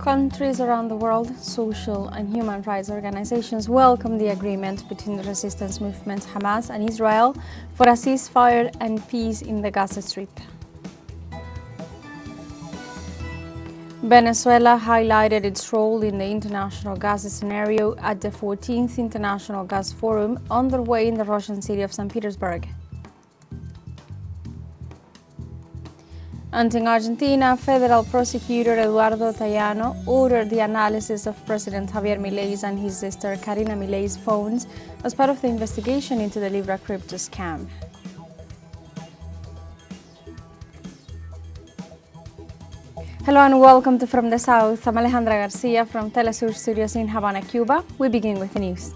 Countries around the world, social and human rights organizations welcome the agreement between the resistance movement Hamas and Israel for a ceasefire and peace in the Gaza Strip. Venezuela highlighted its role in the international Gaza scenario at the 14th International Gas Forum underway in the Russian city of St. Petersburg. And in Argentina, federal prosecutor Eduardo Tayano ordered the analysis of President Javier Milei's and his sister Karina Milei's phones as part of the investigation into the Libra crypto scam. Hello and welcome to From the South. I'm Alejandra Garcia from teleSUR studios in Havana, Cuba. We begin with the news.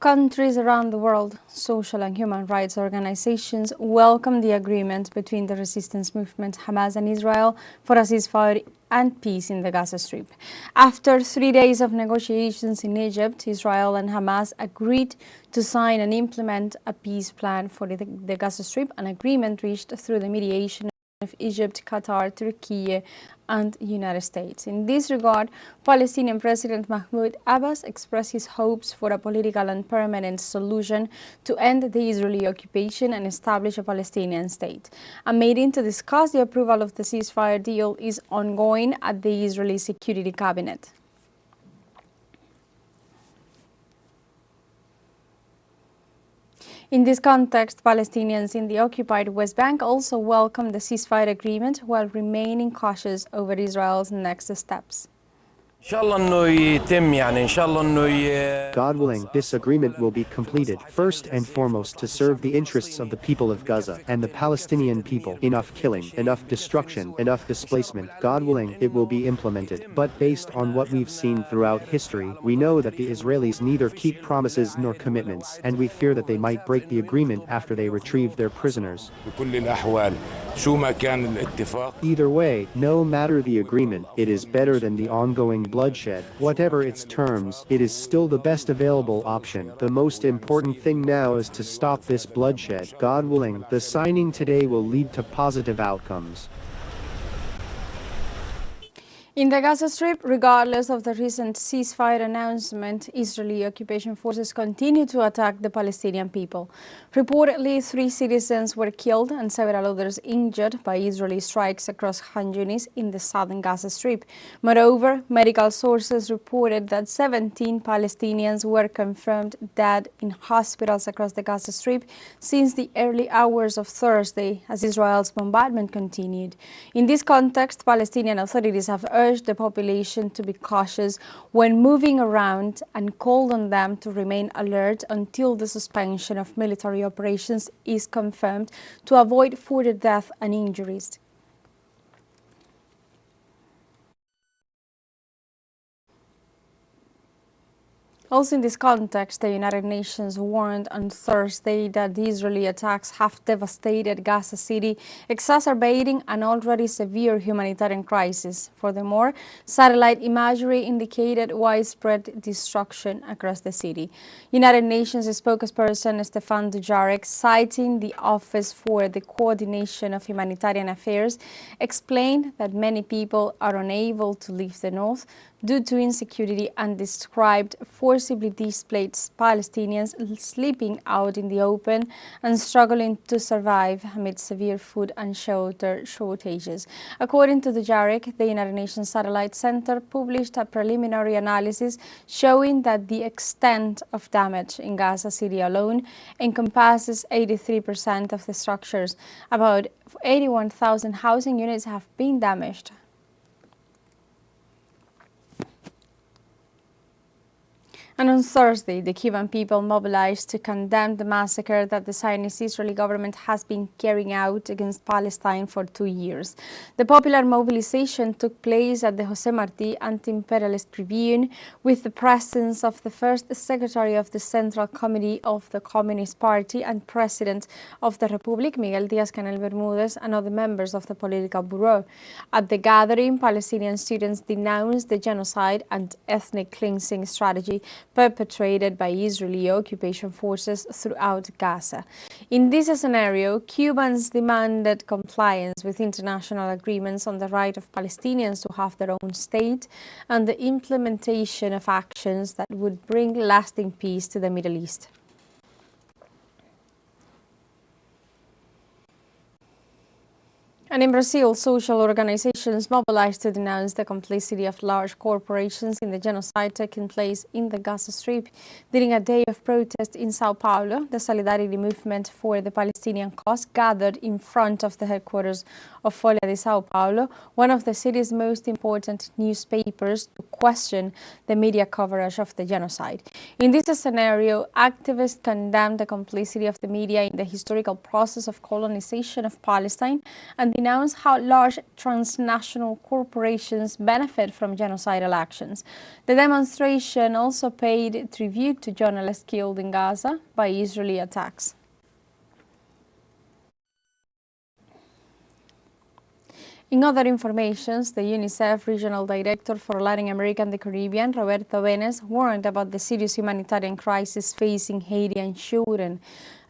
Countries around the world, social and human rights organizations welcome the agreement between the resistance movement Hamas and Israel for a ceasefire and peace in the Gaza Strip. After 3 days of negotiations in Egypt, Israel and Hamas agreed to sign and implement a peace plan for the Gaza Strip, an agreement reached through the mediation of Egypt, Qatar, Turkey, and United States. In this regard, Palestinian President Mahmoud Abbas expressed his hopes for a political and permanent solution to end the Israeli occupation and establish a Palestinian state. A meeting to discuss the approval of the ceasefire deal is ongoing at the Israeli Security Cabinet. In this context, Palestinians in the occupied West Bank also welcomed the ceasefire agreement while remaining cautious over Israel's next steps. God willing, this agreement will be completed, first and foremost to serve the interests of the people of Gaza and the Palestinian people. Enough killing, enough destruction, enough displacement. God willing, it will be implemented. But based on what we've seen throughout history, we know that the Israelis neither keep promises nor commitments, and we fear that they might break the agreement after they retrieve their prisoners. Either way, no matter the agreement, it is better than the ongoing bloodshed. Whatever its terms, it is still the best available option. The most important thing now is to stop this bloodshed. God willing, the signing today will lead to positive outcomes. In the Gaza Strip, regardless of the recent ceasefire announcement, Israeli occupation forces continue to attack the Palestinian people. Reportedly, 3 citizens were killed and several others injured by Israeli strikes across Khan Yunis in the southern Gaza Strip. Moreover, medical sources reported that 17 Palestinians were confirmed dead in hospitals across the Gaza Strip since the early hours of Thursday as Israel's bombardment continued. In this context, Palestinian authorities have urged the population to be cautious when moving around and called on them to remain alert until the suspension of military operations is confirmed to avoid further death and injuries. Also in this context, the United Nations warned on Thursday that the Israeli attacks have devastated Gaza City, exacerbating an already severe humanitarian crisis. Furthermore, satellite imagery indicated widespread destruction across the city. United Nations spokesperson Stefan Dujarric, citing the Office for the Coordination of Humanitarian Affairs, explained that many people are unable to leave the north due to insecurity and described forcibly displaced Palestinians sleeping out in the open and struggling to survive amid severe food and shelter shortages. According to Dujarric, the United Nations Satellite Center published a preliminary analysis showing that the extent of damage in Gaza City alone encompasses 83% of the structures. About 81,000 housing units have been damaged. And on Thursday, the Cuban people mobilized to condemn the massacre that the Zionist Israeli government has been carrying out against Palestine for 2 years. The popular mobilization took place at the José Martí Anti-Imperialist Tribune with the presence of the first secretary of the Central Committee of the Communist Party and President of the Republic, Miguel Díaz-Canel Bermúdez, and other members of the Political Bureau. At the gathering, Palestinian students denounced the genocide and ethnic cleansing strategy perpetrated by Israeli occupation forces throughout Gaza. In this scenario, Cubans demanded compliance with international agreements on the right of Palestinians to have their own state and the implementation of actions that would bring lasting peace to the Middle East. And in Brazil, social organizations mobilized to denounce the complicity of large corporations in the genocide taking place in the Gaza Strip. During a day of protest in Sao Paulo, the Solidarity Movement for the Palestinian Cause gathered in front of the headquarters of Folha de Sao Paulo, one of the city's most important newspapers, to question the media coverage of the genocide. In this scenario, activists condemned the complicity of the media in the historical process of colonization of Palestine and denounced how large transnational corporations benefit from genocidal actions. The demonstration also paid tribute to journalists killed in Gaza by Israeli attacks. In other informations, the UNICEF Regional Director for Latin America and the Caribbean, Roberto Benes, warned about the serious humanitarian crisis facing Haiti and children.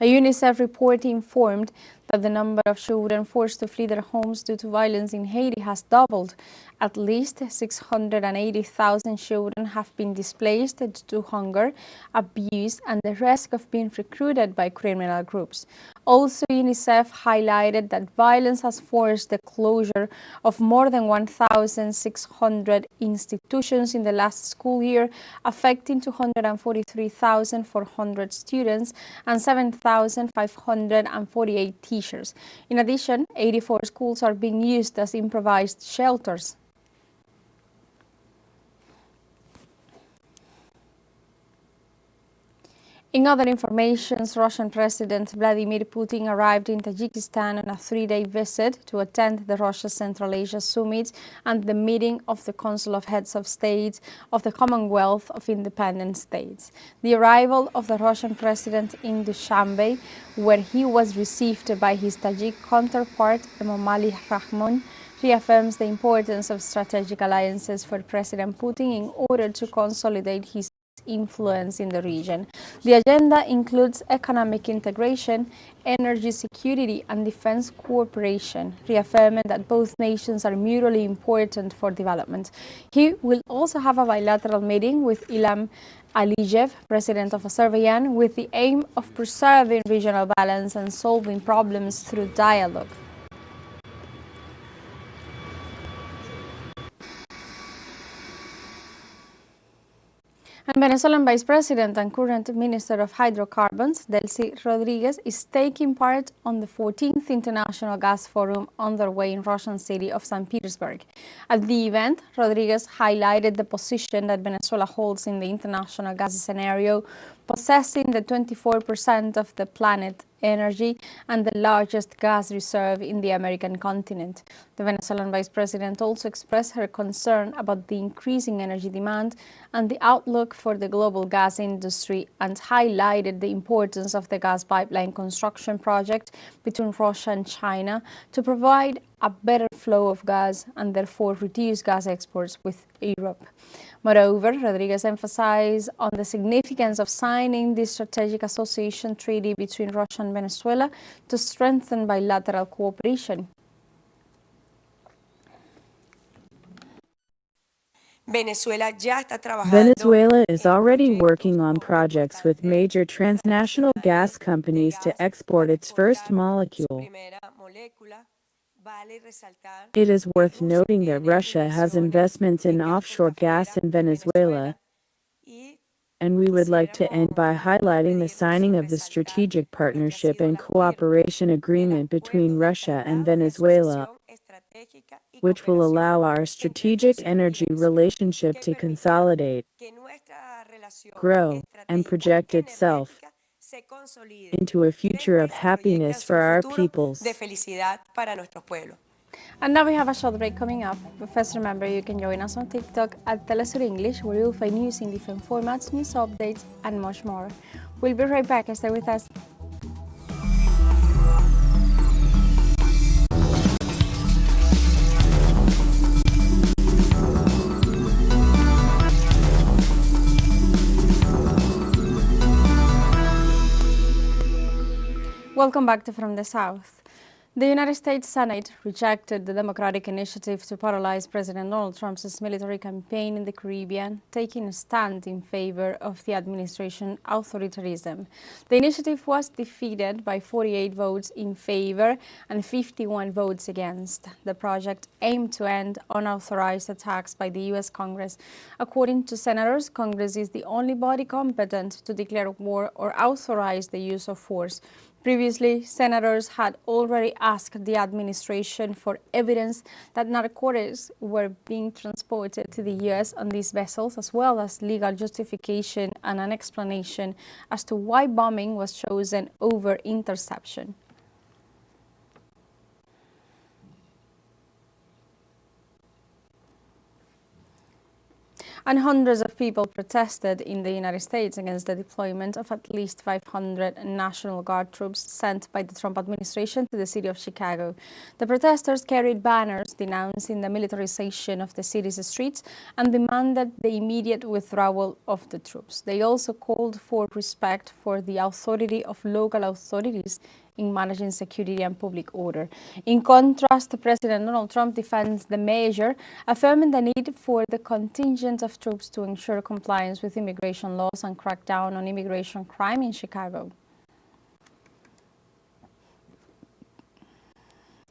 A UNICEF report informed that the number of children forced to flee their homes due to violence in Haiti has doubled. At least 680,000 children have been displaced due to hunger, abuse, and the risk of being recruited by criminal groups. Also, UNICEF highlighted that violence has forced the closure of more than 1,600 institutions in the last school year, affecting 243,400 students and 7,548 teachers. In addition, 84 schools are being used as improvised shelters. In other informations, Russian President Vladimir Putin arrived in Tajikistan on a 3-day visit to attend the Russia-Central Asia Summit and the meeting of the Council of Heads of States of the Commonwealth of Independent States. The arrival of the Russian president in Dushanbe, where he was received by his Tajik counterpart, Emomali Rahmon, reaffirms the importance of strategic alliances for President Putin in order to consolidate his influence in the region. The agenda includes economic integration, energy security, and defense cooperation, reaffirming that both nations are mutually important for development. He will also have a bilateral meeting with Ilham Aliyev, President of Azerbaijan, with the aim of preserving regional balance and solving problems through dialogue. And Venezuelan Vice President and current Minister of Hydrocarbons, Delcy Rodriguez, is taking part on the 14th International Gas Forum underway in Russian city of St. Petersburg. At the event, Rodriguez highlighted the position that Venezuela holds in the international gas scenario, possessing the 24% of the planet's energy and the largest gas reserve in the American continent. The Venezuelan Vice President also expressed her concern about the increasing energy demand and the outlook for the global gas industry and highlighted the importance of the gas pipeline construction project between Russia and China to provide a better flow of gas and therefore reduce gas exports with Europe. Moreover, Rodriguez emphasized on the significance of signing the Strategic Association Treaty between Russia and Venezuela to strengthen bilateral cooperation. Venezuela is already working on projects with major transnational gas companies to export its first molecule. It is worth noting that Russia has investments in offshore gas in Venezuela, and we would like to end by highlighting the signing of the Strategic Partnership and Cooperation Agreement between Russia and Venezuela, which will allow our strategic energy relationship to consolidate. grow, and project itself into a future of happiness for our peoples. And now we have a short break coming up. But first, remember you can join us on TikTok at teleSUR English, where you'll find news in different formats, news updates, and much more. We'll be right back. Stay with us. Welcome back to From the South. The United States Senate rejected the Democratic initiative to paralyze President Donald Trump's military campaign in the Caribbean, taking a stand in favor of the administration's authoritarianism. The initiative was defeated by 48 votes in favor and 51 votes against. The project aimed to end unauthorized attacks by the U.S. Congress. According to senators, Congress is the only body competent to declare war or authorize the use of force. Previously, senators had already asked the administration for evidence that narcotics were being transported to the U.S. on these vessels, as well as legal justification and an explanation as to why bombing was chosen over interception. And hundreds of people protested in the United States against the deployment of at least 500 National Guard troops sent by the Trump administration to the city of Chicago. The protesters carried banners denouncing the militarization of the city's streets and demanded the immediate withdrawal of the troops. They also called for respect for the authority of local authorities in managing security and public order. In contrast, President Donald Trump defends the measure, affirming the need for the contingent of troops to ensure compliance with immigration laws and crack down on immigration crime in Chicago.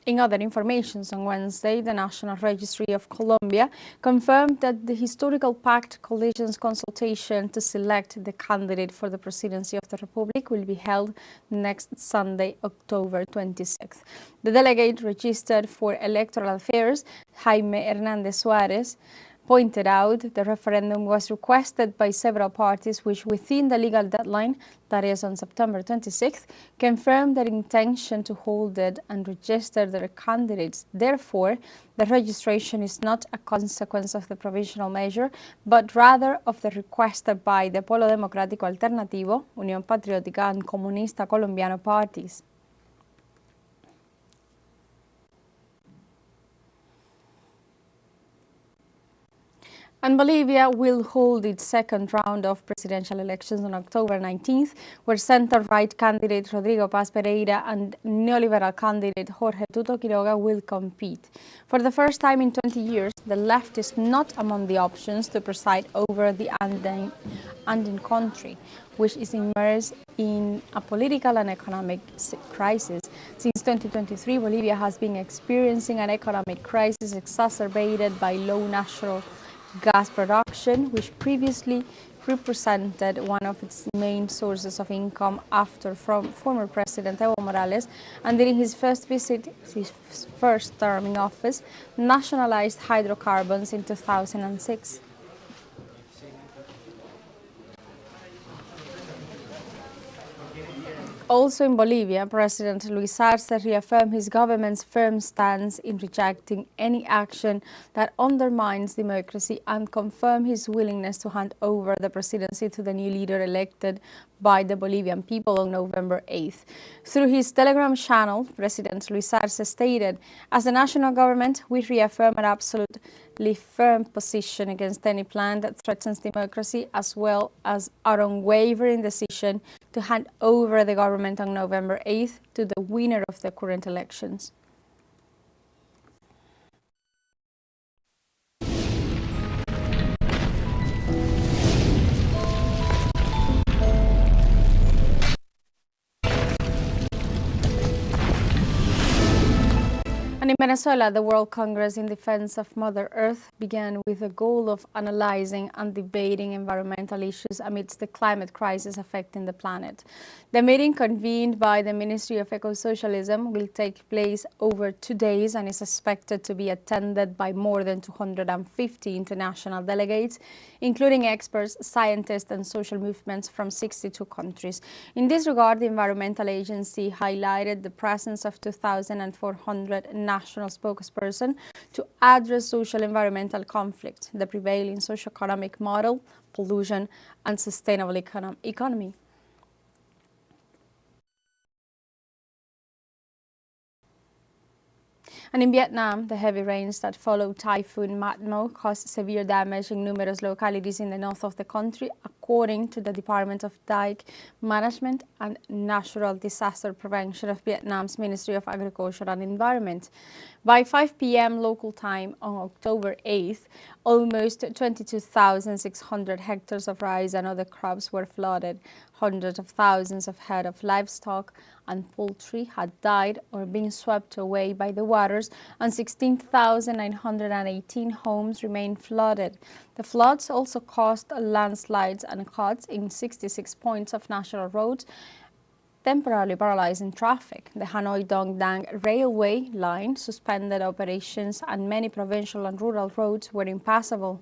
In other informations, on Wednesday, the National Registry of Colombia confirmed that the historical pact coalition's consultation to select the candidate for the presidency of the Republic will be held next Sunday, October 26th. The delegate registered for Electoral Affairs, Jaime Hernandez Suarez, pointed out the referendum was requested by several parties which, within the legal deadline, that is on September 26th, confirmed their intention to hold it and register their candidates. Therefore, the registration is not a consequence of the provisional measure, but rather of the request by the Polo Democrático Alternativo, Unión Patriótica and Comunista Colombiano parties. And Bolivia will hold its second round of presidential elections on October 19th, where center-right candidate Rodrigo Paz Pereira and neoliberal candidate Jorge Tuto Quiroga will compete. For the first time in 20 years, the left is not among the options to preside over the Andean country, which is immersed in a political and economic crisis. Since 2023, Bolivia has been experiencing an economic crisis exacerbated by low natural gas production, which previously represented one of its main sources of income after former President Evo Morales, and during his first term in office, nationalized hydrocarbons in 2006. Also in Bolivia, President Luis Arce reaffirmed his government's firm stance in rejecting any action that undermines democracy and confirmed his willingness to hand over the presidency to the new leader elected by the Bolivian people on November 8th. Through his Telegram channel, President Luis Arce stated, "As the national government, we reaffirm an absolutely firm position against any plan that threatens democracy, as well as our unwavering decision to hand over the government on November 8th to the winner of the current elections." And in Venezuela, the World Congress in Defense of Mother Earth began with the goal of analyzing and debating environmental issues amidst the climate crisis affecting the planet. The meeting, convened by the Ministry of Eco-Socialism, will take place over 2 days and is expected to be attended by more than 250 international delegates, including experts, scientists and social movements from 62 countries. In this regard, the Environmental Agency highlighted the presence of 2,400 national spokespersons to address social environmental conflict, the prevailing socio-economic model, pollution and sustainable economy. And in Vietnam, the heavy rains that followed Typhoon Matmo caused severe damage in numerous localities in the north of the country, according to the Department of Dike Management and Natural Disaster Prevention of Vietnam's Ministry of Agriculture and Environment. By 5 p.m. local time on October 8th, almost 22,600 hectares of rice and other crops were flooded. Hundreds of thousands of head of livestock and poultry had died or been swept away by the waters, and 16,918 homes remained flooded. The floods also caused landslides and cuts in 66 points of national roads, temporarily paralyzing traffic. The Hanoi-Dong Dang railway line suspended operations and many provincial and rural roads were impassable.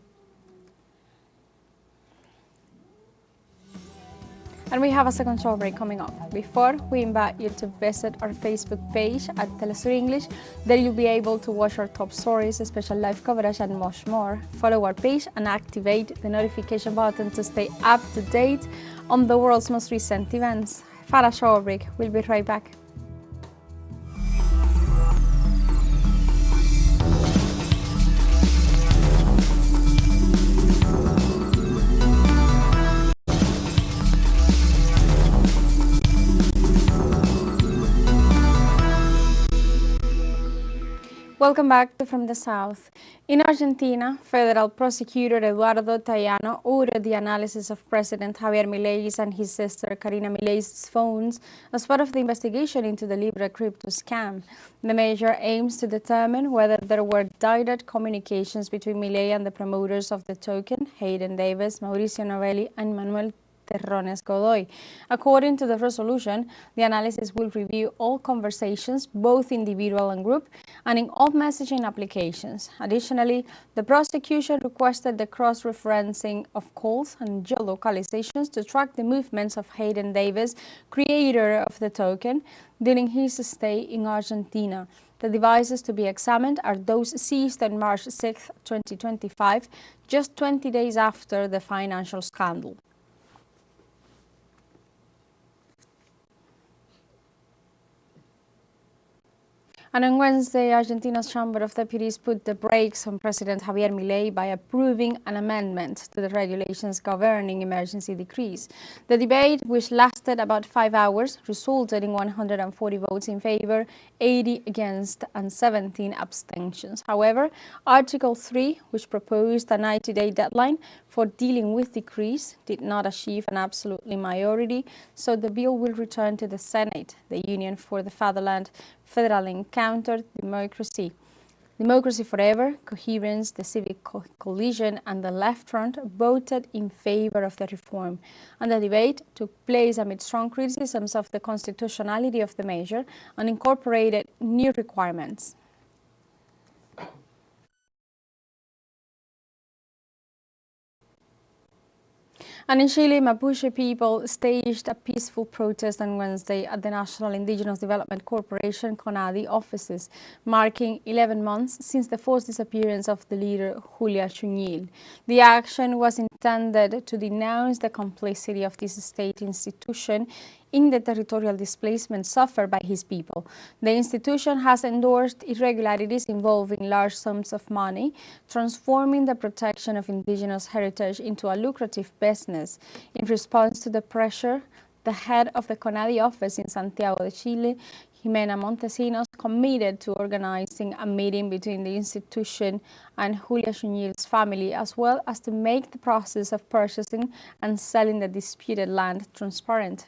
And we have a second show break coming up. Before, we invite you to visit our Facebook page at teleSUR English. There you'll be able to watch our top stories, special live coverage and much more. Follow our page and activate the notification button to stay up to date on the world's most recent events. For a show break, we'll be right back. Welcome back to From the South. In Argentina, federal prosecutor Eduardo Tayano ordered the analysis of President Javier Milei's and his sister Karina Milei's phones as part of the investigation into the Libra crypto scam. The measure aims to determine whether there were direct communications between Milei and the promoters of the token, Hayden Davis, Mauricio Novelli and Manuel Terrones Godoy. According to the resolution, the analysis will review all conversations, both individual and group, and in all messaging applications. Additionally, the prosecution requested the cross-referencing of calls and geolocalizations to track the movements of Hayden Davis, creator of the token, during his stay in Argentina. The devices to be examined are those seized on March 6, 2025, just 20 days after the financial scandal. And on Wednesday, Argentina's Chamber of Deputies put the brakes on President Javier Milei by approving an amendment to the regulations governing emergency decrees. The debate, which lasted about 5 hours, resulted in 140 votes in favor, 80 against, and 17 abstentions. However, Article 3, which proposed a 90-day deadline for dealing with decrees, did not achieve an absolute majority, so the bill will return to the Senate. The Union for the Fatherland, Federal Encounter, Democracy Forever, Coherence, the Civic Coalition and the Left Front voted in favor of the reform, and the debate took place amid strong criticisms of the constitutionality of the measure and incorporated new requirements. And in Chile, Mapuche people staged a peaceful protest on Wednesday at the National Indigenous Development Corporation CONADI offices, marking 11 months since the forced disappearance of the leader Julia Chuñil. The action was intended to denounce the complicity of this state institution in the territorial displacement suffered by his people. The institution has endorsed irregularities involving large sums of money, transforming the protection of indigenous heritage into a lucrative business. In response to the pressure, the head of the CONADI office in Santiago de Chile, Jimena Montesinos, committed to organizing a meeting between the institution and Julia Chuñil's family, as well as to make the process of purchasing and selling the disputed land transparent.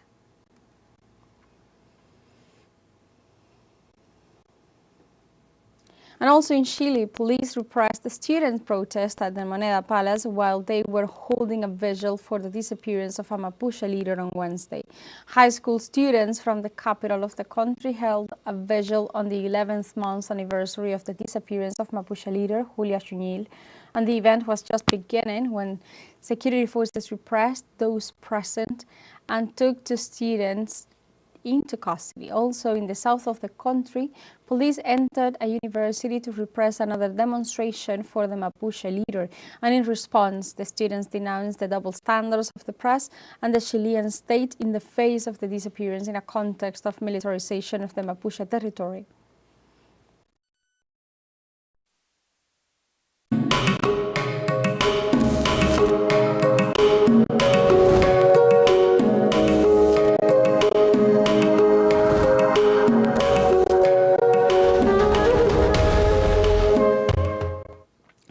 And also in Chile, police repressed the student protest at the Moneda Palace while they were holding a vigil for the disappearance of a Mapuche leader on Wednesday. High school students from the capital of the country held a vigil on the 11th month anniversary of the disappearance of Mapuche leader Julia Chuñil, and the event was just beginning when security forces repressed those present and took the students into custody. Also, in the south of the country, police entered a university to repress another demonstration for the Mapuche leader. And in response, the students denounced the double standards of the press and the Chilean state in the face of the disappearance in a context of militarization of the Mapuche territory.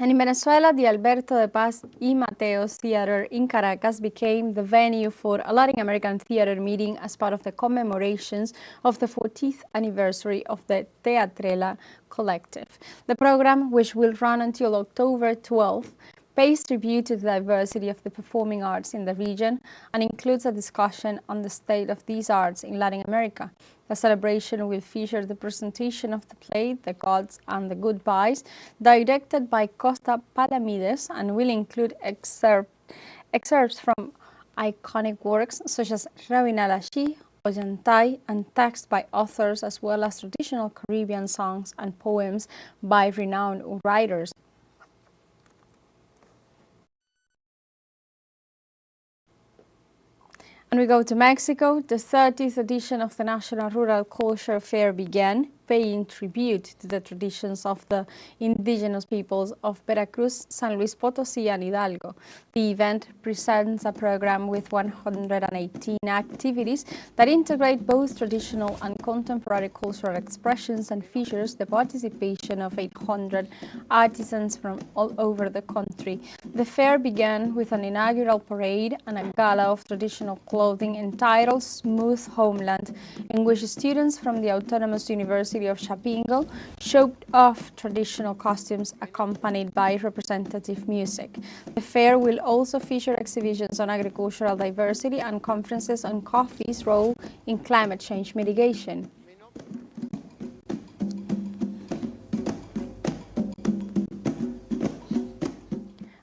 And in Venezuela, the Alberto de Paz y Mateos Theater in Caracas became the venue for a Latin American theater meeting as part of the commemorations of the 40th anniversary of the Teatrela collective. The program, which will run until October 12th, pays tribute to the diversity of the performing arts in the region and includes a discussion on the state of these arts in Latin America. The celebration will feature the presentation of the play The Gods and the Goodbyes, directed by Costa Palamides, and will include excerpts from iconic works such as Rabina Lashi, Ollantay, and text by authors, as well as traditional Caribbean songs and poems by renowned writers. And we go to Mexico. The 30th edition of the National Rural Culture Fair began, paying tribute to the traditions of the indigenous peoples of Veracruz, San Luis Potosí, and Hidalgo. The event presents a program with 118 activities that integrate both traditional and contemporary cultural expressions and features the participation of 800 artisans from all over the country. The fair began with an inaugural parade and a gala of traditional clothing entitled Smooth Homeland, in which students from the Autonomous University of Chapingo showed off traditional costumes accompanied by representative music. The fair will also feature exhibitions on agricultural diversity and conferences on coffee's role in climate change mitigation.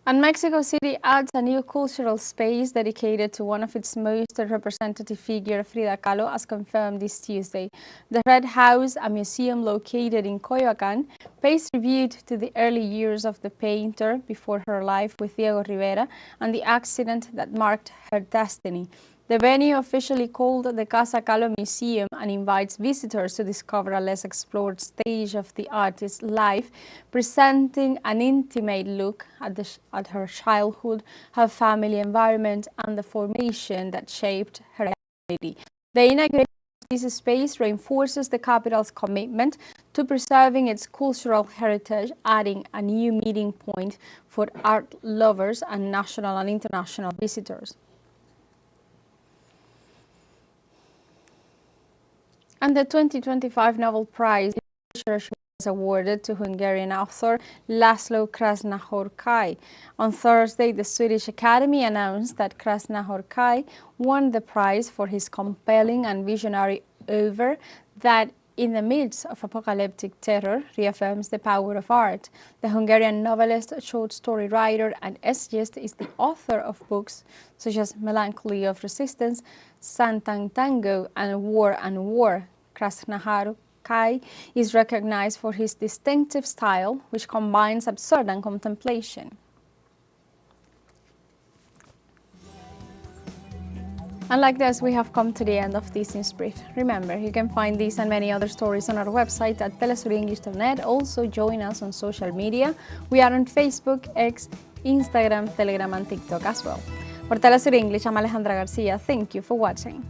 And Mexico City adds a new cultural space dedicated to one of its most representative figures, Frida Kahlo, as confirmed this Tuesday. The Red House, a museum located in Coyoacán, pays tribute to the early years of the painter before her life with Diego Rivera and the accident that marked her destiny. The venue, officially called the Casa Kahlo Museum, and invites visitors to discover a less explored stage of the artist's life, presenting an intimate look at her childhood, her family environment, and the formation that shaped her identity. The inauguration of this space reinforces the capital's commitment to preserving its cultural heritage, adding a new meeting point for art lovers and national and international visitors. And the 2025 Nobel Prize in Literature was awarded to Hungarian author Laszlo Krasznahorkai. On Thursday, the Swedish Academy announced that Krasznahorkai won the prize for his compelling and visionary oeuvre that, in the midst of apocalyptic terror, reaffirms the power of art. The Hungarian novelist, short story writer, and essayist is the author of books such as Melancholy of Resistance, Santang Tango, and War. Krasznahorkai is recognized for his distinctive style, which combines absurd and contemplation. And like this, we have come to the end of this news brief. Remember, you can find these and many other stories on our website at telesurenglish.net. Also, join us on social media. We are on Facebook, X, Instagram, Telegram, and TikTok as well. For Telesur English, I'm Alejandra Garcia. Thank you for watching.